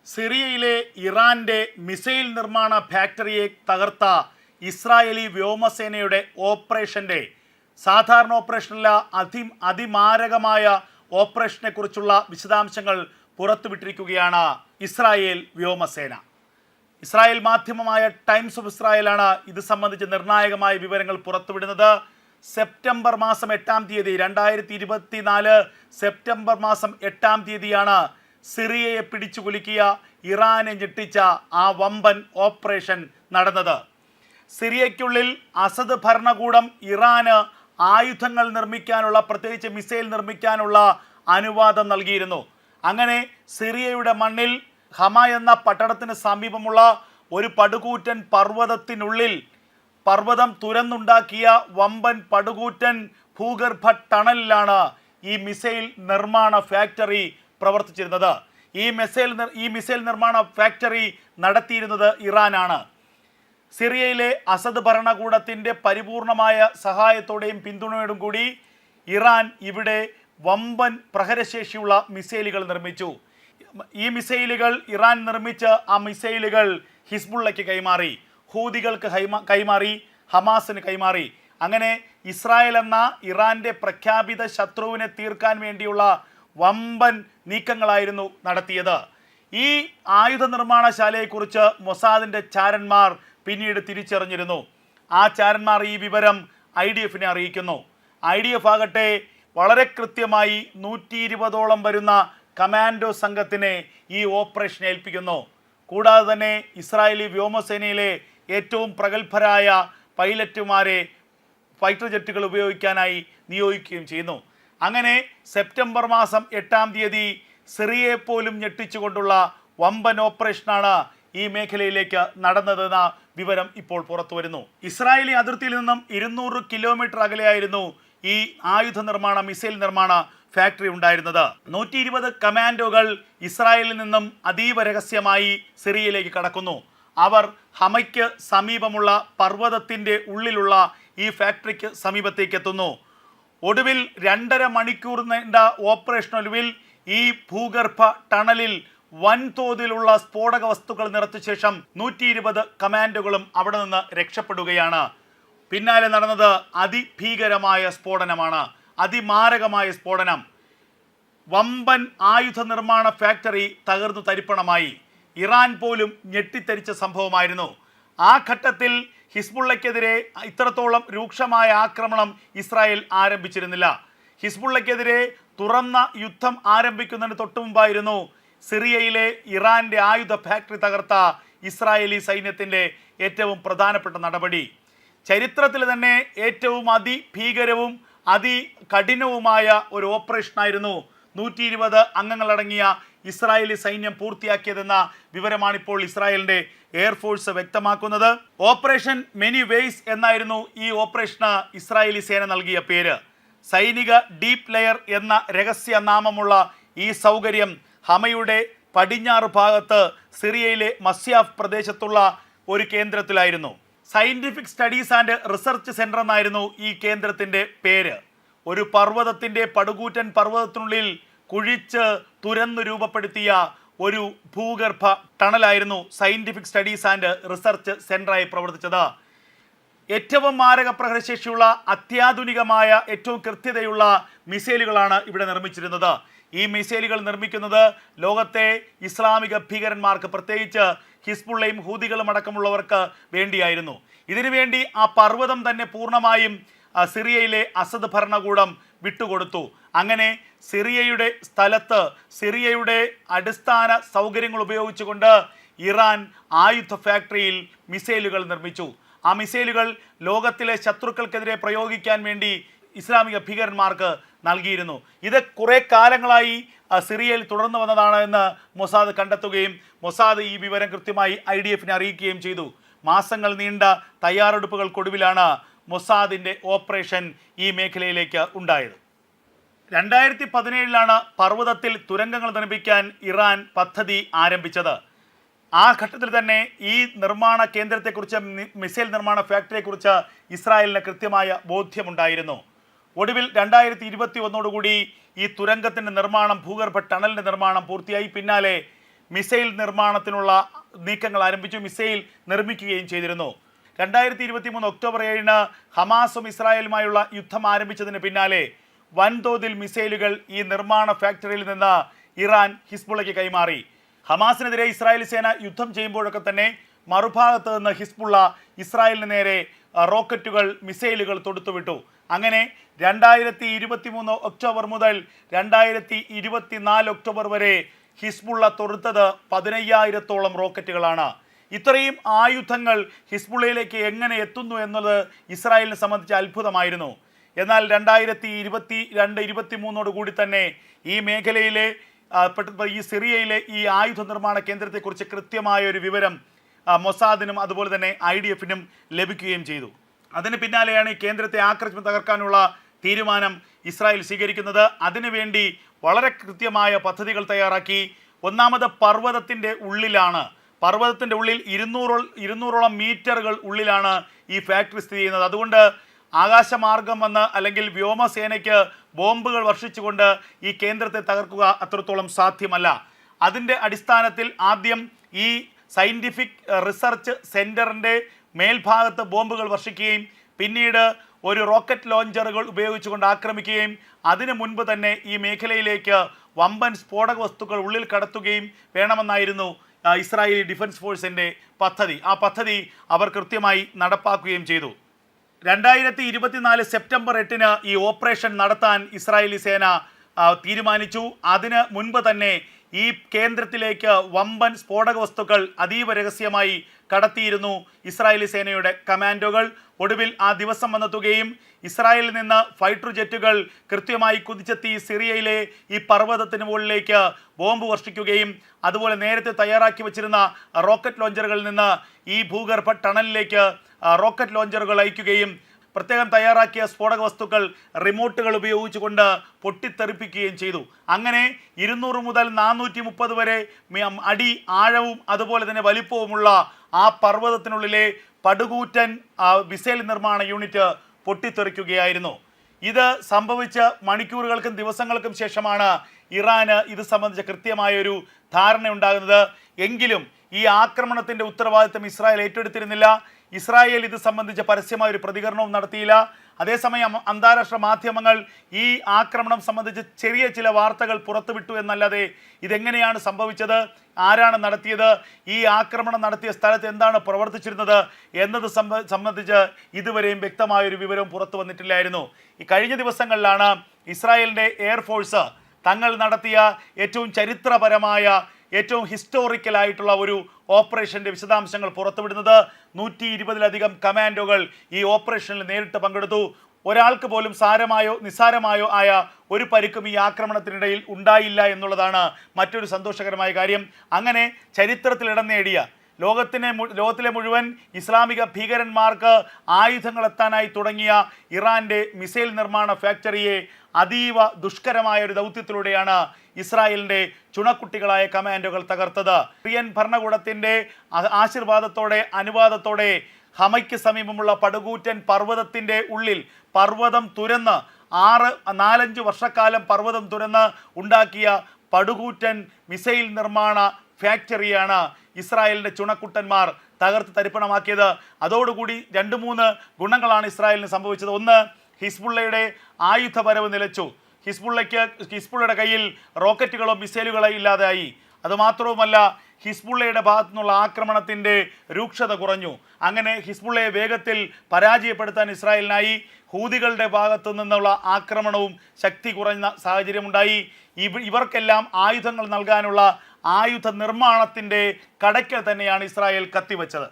സിറിയയിലെ ഇറാന്റെ മിസൈൽ നിർമ്മാണ ഫാക്ടറിയെ തകർത്ത ഇസ്രായേലി വ്യോമസേനയുടെ ഓപ്പറേഷന്റെ സാധാരണ ഓപ്പറേഷനല്ല അതിമാരകമായ ഓപ്പറേഷനെ കുറിച്ചുള്ള വിശദാംശങ്ങൾ പുറത്തുവിട്ടിരിക്കുകയാണ് ഇസ്രായേൽ വ്യോമസേന. ഇസ്രായേൽ മാധ്യമമായ ടൈംസ് ഓഫ് ഇസ്രായേലാണ് ഇത് സംബന്ധിച്ച് നിർണായകമായ വിവരങ്ങൾ പുറത്തുവിടുന്നത്. സെപ്റ്റംബർ മാസം 8-ാം തീയതി 2024 സെപ്റ്റംബർ മാസം 8-ാം തീയതിയാണ് സിറിയയെ പിടിച്ചുകുലുക്കിയ, ഇറാനെ ഞെട്ടിച്ച ആ വമ്പൻ ഓപ്പറേഷൻ നടന്നത്. സിറിയയ്ക്കുള്ളിൽ അസദ് ഭരണകൂടം ഇറാന് ആയുധങ്ങൾ നിർമ്മിക്കാനുള്ള, പ്രത്യേകിച്ച് മിസൈൽ നിർമ്മിക്കാനുള്ള അനുവാദം നൽകിയിരുന്നു. അങ്ങനെ സിറിയയുടെ മണ്ണിൽ ഹമ എന്ന പട്ടണത്തിന് സമീപമുള്ള ഒരു പടുകൂറ്റൻ പർവ്വതം തുരന്നുണ്ടാക്കിയ വമ്പൻ പടുകൂറ്റൻ ഭൂഗർഭ ടണലിലാണ് ഈ മിസൈൽ നിർമ്മാണ ഫാക്ടറി പ്രവർത്തിച്ചിരുന്നത്. ഈ മിസൈൽ നിർമ്മാണ ഫാക്ടറി നടത്തിയിരുന്നത് ഇറാനാണ്. സിറിയയിലെ അസദ് ഭരണകൂടത്തിൻ്റെ പരിപൂർണമായ സഹായത്തോടെയും പിന്തുണയോടും കൂടി ഇറാൻ ഇവിടെ വമ്പൻ പ്രഹരശേഷിയുള്ള മിസൈലുകൾ നിർമ്മിച്ചു. ഈ മിസൈലുകൾ ഇറാൻ നിർമ്മിച്ച് ആ മിസൈലുകൾ ഹിസ്ബുള്ളയ്ക്ക് കൈമാറി, ഹൂതികൾക്ക് കൈമാറി, ഹമാസിന് കൈമാറി. അങ്ങനെ ഇസ്രായേൽ എന്ന ഇറാന്റെ പ്രഖ്യാപിത ശത്രുവിനെ തീർക്കാൻ വേണ്ടിയുള്ള വമ്പൻ നീക്കങ്ങളായിരുന്നു നടത്തിയത്. ഈ ആയുധ നിർമ്മാണശാലയെക്കുറിച്ച് മൊസാദിൻ്റെ ചാരന്മാർ പിന്നീട് തിരിച്ചറിഞ്ഞിരുന്നു. ആ ചാരന്മാർ ഈ വിവരം IDF-നെ അറിയിക്കുന്നു. IDF ആകട്ടെ വളരെ കൃത്യമായി 120ഓളം വരുന്ന കമാൻഡോ സംഘത്തിനെ ഈ ഓപ്പറേഷൻ ഏൽപ്പിക്കുന്നു. കൂടാതെ തന്നെ ഇസ്രായേലി വ്യോമസേനയിലെ ഏറ്റവും പ്രഗത്ഭരായ പൈലറ്റുമാരെ ഫൈറ്റർ ജെറ്റുകൾ ഉപയോഗിക്കാനായി നിയോഗിക്കുകയും ചെയ്യുന്നു. അങ്ങനെ സെപ്റ്റംബർ മാസം 8-ാം തീയതി സിറിയയെ പോലും ഞെട്ടിച്ചുകൊണ്ടുള്ള വമ്പൻ ഓപ്പറേഷനാണ് ഈ മേഖലയിലേക്ക് നടന്നതെന്ന വിവരം ഇപ്പോൾ പുറത്തു വരുന്നു. ഇസ്രായേലി അതിർത്തിയിൽ നിന്നും 200 കിലോമീറ്റർ അകലെയായിരുന്നു ഈ മിസൈൽ നിർമ്മാണ ഫാക്ടറി ഉണ്ടായിരുന്നത്. 120 കമാൻഡോകൾ ഇസ്രായേലിൽ നിന്നും അതീവ രഹസ്യമായി സിറിയയിലേക്ക് കടക്കുന്നു. അവർ ഹമയ്ക്ക് സമീപമുള്ള പർവ്വതത്തിൻ്റെ ഉള്ളിലുള്ള ഈ ഫാക്ടറിക്ക് സമീപത്തേക്ക് എത്തുന്നു. ഒടുവിൽ 2.5 മണിക്കൂർ നീണ്ട ഓപ്പറേഷനൊടുവിൽ ഈ ഭൂഗർഭ ടണലിൽ വൻതോതിലുള്ള സ്ഫോടക വസ്തുക്കൾ നിറച്ച ശേഷം 120 കമാൻഡോകളും അവിടെ നിന്ന് രക്ഷപ്പെടുകയാണ്. പിന്നാലെ നടന്നത് അതിഭീകരമായ സ്ഫോടനമാണ്, അതിമാരകമായ സ്ഫോടനം. വമ്പൻ ആയുധ നിർമ്മാണ ഫാക്ടറി തകർന്നു തരിപ്പണമായി. ഇറാൻ പോലും ഞെട്ടിത്തരിച്ച സംഭവമായിരുന്നു. ആ ഘട്ടത്തിൽ ഹിസ്ബുള്ളയ്ക്കെതിരെ ഇത്രത്തോളം രൂക്ഷമായ ആക്രമണം ഇസ്രായേൽ ആരംഭിച്ചിരുന്നില്ല. ഹിസ്ബുള്ളയ്ക്കെതിരെ തുറന്ന യുദ്ധം ആരംഭിക്കുന്നതിന് തൊട്ടു മുമ്പായിരുന്നു സിറിയയിലെ ഇറാന്റെ ആയുധ ഫാക്ടറി തകർത്ത ഇസ്രായേലി സൈന്യത്തിൻ്റെ ഏറ്റവും പ്രധാനപ്പെട്ട നടപടി. ചരിത്രത്തിൽ തന്നെ ഏറ്റവും അതിഭീകരവും അതികഠിനവുമായ ഒരു ഓപ്പറേഷനായിരുന്നു 120 അംഗങ്ങളടങ്ങിയ ഇസ്രായേലി സൈന്യം പൂർത്തിയാക്കിയതെന്ന വിവരമാണിപ്പോൾ ഇസ്രായേലിൻ്റെ എയർഫോഴ്സ് വ്യക്തമാക്കുന്നത്. ഓപ്പറേഷൻ മെനി വേയ്സ് എന്നായിരുന്നു ഈ ഓപ്പറേഷന് ഇസ്രായേലി സേന നൽകിയ പേര്. സൈനിക ഡീപ്പ് ലെയർ എന്ന രഹസ്യ നാമമുള്ള ഈ സൗകര്യം ഹമയുടെ പടിഞ്ഞാറ് ഭാഗത്ത് സിറിയയിലെ മസ്യാഫ് പ്രദേശത്തുള്ള ഒരു കേന്ദ്രത്തിലായിരുന്നു. Scientific studies and research centre എന്നായിരുന്നു ഈ കേന്ദ്രത്തിൻ്റെ പേര്. ഒരു പടുകൂറ്റൻ പർവ്വതത്തിനുള്ളിൽ കുഴിച്ച് തുരന്നു രൂപപ്പെടുത്തിയ ഒരു ഭൂഗർഭ ടണലായിരുന്നു സയൻറ്റിഫിക് സ്റ്റഡീസ് ആൻഡ് റിസർച്ച് സെൻ്ററായി പ്രവർത്തിച്ചത്. ഏറ്റവും മാരക പ്രഹരശേഷിയുള്ള അത്യാധുനികമായ ഏറ്റവും കൃത്യതയുള്ള മിസൈലുകളാണ് ഇവിടെ നിർമ്മിച്ചിരുന്നത്. ഈ മിസൈലുകൾ നിർമ്മിക്കുന്നത് ലോകത്തെ ഇസ്ലാമിക ഭീകരന്മാർക്ക്, പ്രത്യേകിച്ച് ഹിസ്ബുള്ളയും ഹൂതികളും അടക്കമുള്ളവർക്ക് വേണ്ടിയായിരുന്നു. ഇതിനുവേണ്ടി ആ പർവ്വതം തന്നെ പൂർണ്ണമായും സിറിയയിലെ അസദ് ഭരണകൂടം വിട്ടുകൊടുത്തു. അങ്ങനെ സിറിയയുടെ സ്ഥലത്ത് സിറിയയുടെ അടിസ്ഥാന സൗകര്യങ്ങൾ ഉപയോഗിച്ചുകൊണ്ട് ഇറാൻ ആയുധ ഫാക്ടറിയിൽ മിസൈലുകൾ നിർമ്മിച്ചു. ആ മിസൈലുകൾ ലോകത്തിലെ ശത്രുക്കൾക്കെതിരെ പ്രയോഗിക്കാൻ വേണ്ടി ഇസ്ലാമിക ഭീകരന്മാർക്ക് നൽകിയിരുന്നു. ഇത് കുറേ കാലങ്ങളായി സിറിയയിൽ തുടർന്നു വന്നതാണ് എന്ന് മൊസാദ് കണ്ടെത്തുകയും മൊസാദ് ഈ വിവരം കൃത്യമായി IDF-നെ അറിയിക്കുകയും ചെയ്തു. മാസങ്ങൾ നീണ്ട തയ്യാറെടുപ്പുകൾക്കൊടുവിലാണ് മൊസാദിൻ്റെ ഓപ്പറേഷൻ ഈ മേഖലയിലേക്ക് ഉണ്ടായത്. 2017 പർവ്വതത്തിൽ തുരങ്കങ്ങൾ നിർമ്മിക്കാൻ ഇറാൻ പദ്ധതി ആരംഭിച്ചത്. ആ ഘട്ടത്തിൽ തന്നെ ഈ നിർമ്മാണ കേന്ദ്രത്തെക്കുറിച്ച്, മിസൈൽ നിർമ്മാണ ഫാക്ടറിയെക്കുറിച്ച് ഇസ്രായേലിന് കൃത്യമായ ബോധ്യമുണ്ടായിരുന്നു. ഒടുവിൽ 2021 ഈ തുരങ്കത്തിൻ്റെ നിർമ്മാണം, ഭൂഗർഭ ടണലിൻ്റെ നിർമ്മാണം പൂർത്തിയായി. പിന്നാലെ മിസൈൽ നിർമ്മാണത്തിനുള്ള നീക്കങ്ങൾ ആരംഭിച്ചു, മിസൈൽ നിർമ്മിക്കുകയും ചെയ്തിരുന്നു. 2023 ഒക്ടോബർ 7 ഹമാസും ഇസ്രായേലുമായുള്ള യുദ്ധം ആരംഭിച്ചതിന് പിന്നാലെ വൻതോതിൽ മിസൈലുകൾ ഈ നിർമ്മാണ ഫാക്ടറിയിൽ നിന്ന് ഇറാൻ ഹിസ്ബുള്ളയ്ക്ക് കൈമാറി. ഹമാസിനെതിരെ ഇസ്രായേൽ സേന യുദ്ധം ചെയ്യുമ്പോഴൊക്കെ തന്നെ മറുഭാഗത്ത് നിന്ന് ഹിസ്ബുള്ള ഇസ്രായേലിന് നേരെ റോക്കറ്റുകൾ, മിസൈലുകൾ തൊടുത്തുവിട്ടു. അങ്ങനെ 2023 ഒക്ടോബർ മുതൽ 2024 ഒക്ടോബർ വരെ ഹിസ്ബുള്ള തൊടുത്തത് 15,000-ഓളം റോക്കറ്റുകളാണ്. ഇത്രയും ആയുധങ്ങൾ ഹിസ്ബുള്ളയിലേക്ക് എങ്ങനെ എത്തുന്നു എന്നത് ഇസ്രായേലിനെ സംബന്ധിച്ച് അത്ഭുതമായിരുന്നു. എന്നാൽ 2022-23 കൂടി തന്നെ ഈ മേഖലയിലെ ഈ സിറിയയിലെ ഈ ആയുധ നിർമ്മാണ കേന്ദ്രത്തെക്കുറിച്ച് കൃത്യമായ ഒരു വിവരം മൊസാദിനും അതുപോലെ തന്നെ IDF-നും ലഭിക്കുകയും ചെയ്തു. അതിന് പിന്നാലെയാണ് ഈ കേന്ദ്രത്തെ ആക്രമിച്ച് തകർക്കാനുള്ള തീരുമാനം ഇസ്രായേൽ സ്വീകരിക്കുന്നത്. അതിനുവേണ്ടി വളരെ കൃത്യമായ പദ്ധതികൾ തയ്യാറാക്കി. ഒന്നാമത് പർവ്വതത്തിൻ്റെ ഉള്ളിലാണ്, പർവ്വതത്തിൻ്റെ ഉള്ളിൽ 200ഓളം മീറ്ററുകൾ ഉള്ളിലാണ് ഈ ഫാക്ടറി സ്ഥിതി ചെയ്യുന്നത്. അതുകൊണ്ട് ആകാശമാർഗം വന്ന് അല്ലെങ്കിൽ വ്യോമസേനയ്ക്ക് ബോംബുകൾ വർഷിച്ചുകൊണ്ട് ഈ കേന്ദ്രത്തെ തകർക്കുക അത്രത്തോളം സാധ്യമല്ല. അതിൻ്റെ അടിസ്ഥാനത്തിൽ ആദ്യം ഈ സയൻറ്റിഫിക് റിസർച്ച് സെൻറ്ററിൻ്റെ മേൽഭാഗത്ത് ബോംബുകൾ വർഷിക്കുകയും പിന്നീട് ഒരു റോക്കറ്റ് ലോഞ്ചറുകൾ ഉപയോഗിച്ചുകൊണ്ട് ആക്രമിക്കുകയും അതിനു മുൻപ് തന്നെ ഈ മേഖലയിലേക്ക് വമ്പൻ സ്ഫോടക വസ്തുക്കൾ ഉള്ളിൽ കടത്തുകയും വേണമെന്നായിരുന്നു ഇസ്രായേലി ഡിഫൻസ് ഫോഴ്സിൻ്റെ പദ്ധതി. ആ പദ്ധതി അവർ കൃത്യമായി നടപ്പാക്കുകയും ചെയ്തു. 2024 സെപ്റ്റംബർ 8 ഈ ഓപ്പറേഷൻ നടത്താൻ ഇസ്രായേലി സേന തീരുമാനിച്ചു. അതിന് മുൻപ് തന്നെ ഈ കേന്ദ്രത്തിലേക്ക് വമ്പൻ സ്ഫോടക വസ്തുക്കൾ അതീവ രഹസ്യമായി കടത്തിയിരുന്നു ഇസ്രായേലി സേനയുടെ കമാൻഡോകൾ. ഒടുവിൽ ആ ദിവസം വന്നെത്തുകയും ഇസ്രായേലിൽ നിന്ന് ഫൈറ്റർ ജെറ്റുകൾ കൃത്യമായി കുതിച്ചെത്തി സിറിയയിലെ ഈ പർവ്വതത്തിന് മുകളിലേക്ക് ബോംബ് വർഷിക്കുകയും അതുപോലെ നേരത്തെ തയ്യാറാക്കി വച്ചിരുന്ന റോക്കറ്റ് ലോഞ്ചറുകളിൽ നിന്ന് ഈ ഭൂഗർഭ ടണലിലേക്ക് റോക്കറ്റ് ലോഞ്ചറുകൾ അയക്കുകയും പ്രത്യേകം തയ്യാറാക്കിയ സ്ഫോടക വസ്തുക്കൾ റിമോട്ടുകൾ ഉപയോഗിച്ചുകൊണ്ട് പൊട്ടിത്തെറിപ്പിക്കുകയും ചെയ്തു. അങ്ങനെ 200 മുതൽ 430 വരെ അടി ആഴവും അതുപോലെ തന്നെ വലിപ്പവുമുള്ള ആ പർവ്വതത്തിനുള്ളിലെ പടുകൂറ്റൻ മിസൈൽ നിർമ്മാണ യൂണിറ്റ് പൊട്ടിത്തെറിക്കുകയായിരുന്നു. ഇത് സംഭവിച്ച് മണിക്കൂറുകൾക്കും ദിവസങ്ങൾക്കും ശേഷമാണ് ഇറാന് ഇത് സംബന്ധിച്ച കൃത്യമായൊരു ധാരണയുണ്ടാകുന്നത്. എങ്കിലും ഈ ആക്രമണത്തിൻ്റെ ഉത്തരവാദിത്തം ഇസ്രായേൽ ഏറ്റെടുത്തിരുന്നില്ല. ഇസ്രായേൽ ഇത് സംബന്ധിച്ച പരസ്യമായ ഒരു പ്രതികരണവും നടത്തിയില്ല. അതേസമയം അന്താരാഷ്ട്ര മാധ്യമങ്ങൾ ഈ ആക്രമണം സംബന്ധിച്ച് ചെറിയ ചില വാർത്തകൾ പുറത്തുവിട്ടു എന്നല്ലാതെ ഇതെങ്ങനെയാണ് സംഭവിച്ചത്, ആരാണ് നടത്തിയത്, ഈ ആക്രമണം നടത്തിയ സ്ഥലത്ത് എന്താണ് പ്രവർത്തിച്ചിരുന്നത് എന്നത് സംബന്ധിച്ച് ഇതുവരെയും വ്യക്തമായൊരു വിവരവും പുറത്തു വന്നിട്ടില്ലായിരുന്നു. ഈ കഴിഞ്ഞ ദിവസങ്ങളിലാണ് ഇസ്രായേലിൻ്റെ എയർഫോഴ്സ് തങ്ങൾ നടത്തിയ ഏറ്റവും ചരിത്രപരമായ ഏറ്റവും ഹിസ്റ്റോറിക്കലായിട്ടുള്ള ഒരു ഓപ്പറേഷൻ്റെ വിശദാംശങ്ങൾ പുറത്തുവിടുന്നത്. 120-ലധികം കമാൻഡോകൾ ഈ ഓപ്പറേഷനിൽ നേരിട്ട് പങ്കെടുത്തു. ഒരാൾക്ക് പോലും സാരമായോ നിസ്സാരമായോ ആയ ഒരു പരിക്കും ഈ ആക്രമണത്തിനിടയിൽ ഉണ്ടായില്ല എന്നുള്ളതാണ് മറ്റൊരു സന്തോഷകരമായ കാര്യം. അങ്ങനെ ചരിത്രത്തിൽ ഇടം നേടിയ ലോകത്തിലെ മുഴുവൻ ഇസ്ലാമിക ഭീകരന്മാർക്ക് ആയുധങ്ങൾ എത്താനായി തുടങ്ങിയ ഇറാൻ്റെ മിസൈൽ നിർമ്മാണ ഫാക്ടറിയെ അതീവ ദുഷ്കരമായ ഒരു ദൗത്യത്തിലൂടെയാണ് ഇസ്രായേലിൻ്റെ ചുണക്കുട്ടികളായ കമാൻഡോകൾ തകർത്തത്. സിറിയൻ ഭരണകൂടത്തിൻ്റെ ആശീർവാദത്തോടെ അനുവാദത്തോടെ ഹമയ്ക്ക് സമീപമുള്ള പടുകൂറ്റൻ പർവ്വതത്തിൻ്റെ ഉള്ളിൽ പർവ്വതം തുരന്ന് 4-5 വർഷക്കാലം പർവ്വതം തുരന്ന് ഉണ്ടാക്കിയ പടുകൂറ്റൻ മിസൈൽ നിർമ്മാണ ഫാക്ടറിയാണ് ഇസ്രായേലിൻ്റെ ചുണക്കുട്ടന്മാർ തകർത്ത് തരിപ്പണമാക്കിയത്. അതോടുകൂടി 2-3 ഗുണങ്ങളാണ് ഇസ്രായേലിന് സംഭവിച്ചത്. ഒന്ന്, ഹിസ്ബുള്ളയുടെ ആയുധപരവ് നിലച്ചു. ഹിസ്ബുള്ളയുടെ കയ്യിൽ റോക്കറ്റുകളോ മിസൈലുകളോ ഇല്ലാതായി. അതുമാത്രവുമല്ല, ഹിസ്ബുള്ളയുടെ ഭാഗത്തു നിന്നുള്ള ആക്രമണത്തിൻ്റെ രൂക്ഷത കുറഞ്ഞു. അങ്ങനെ ഹിസ്ബുള്ളയെ വേഗത്തിൽ പരാജയപ്പെടുത്താൻ ഇസ്രായേലിനായി. ഹൂതികളുടെ ഭാഗത്തു നിന്നുള്ള ആക്രമണവും ശക്തി കുറഞ്ഞ സാഹചര്യമുണ്ടായി. ഇവർക്കെല്ലാം ആയുധങ്ങൾ നൽകാനുള്ള ആയുധ നിർമ്മാണത്തിൻ്റെ കടയ്ക്കൽ തന്നെയാണ് ഇസ്രായേൽ കത്തിവെച്ചത്.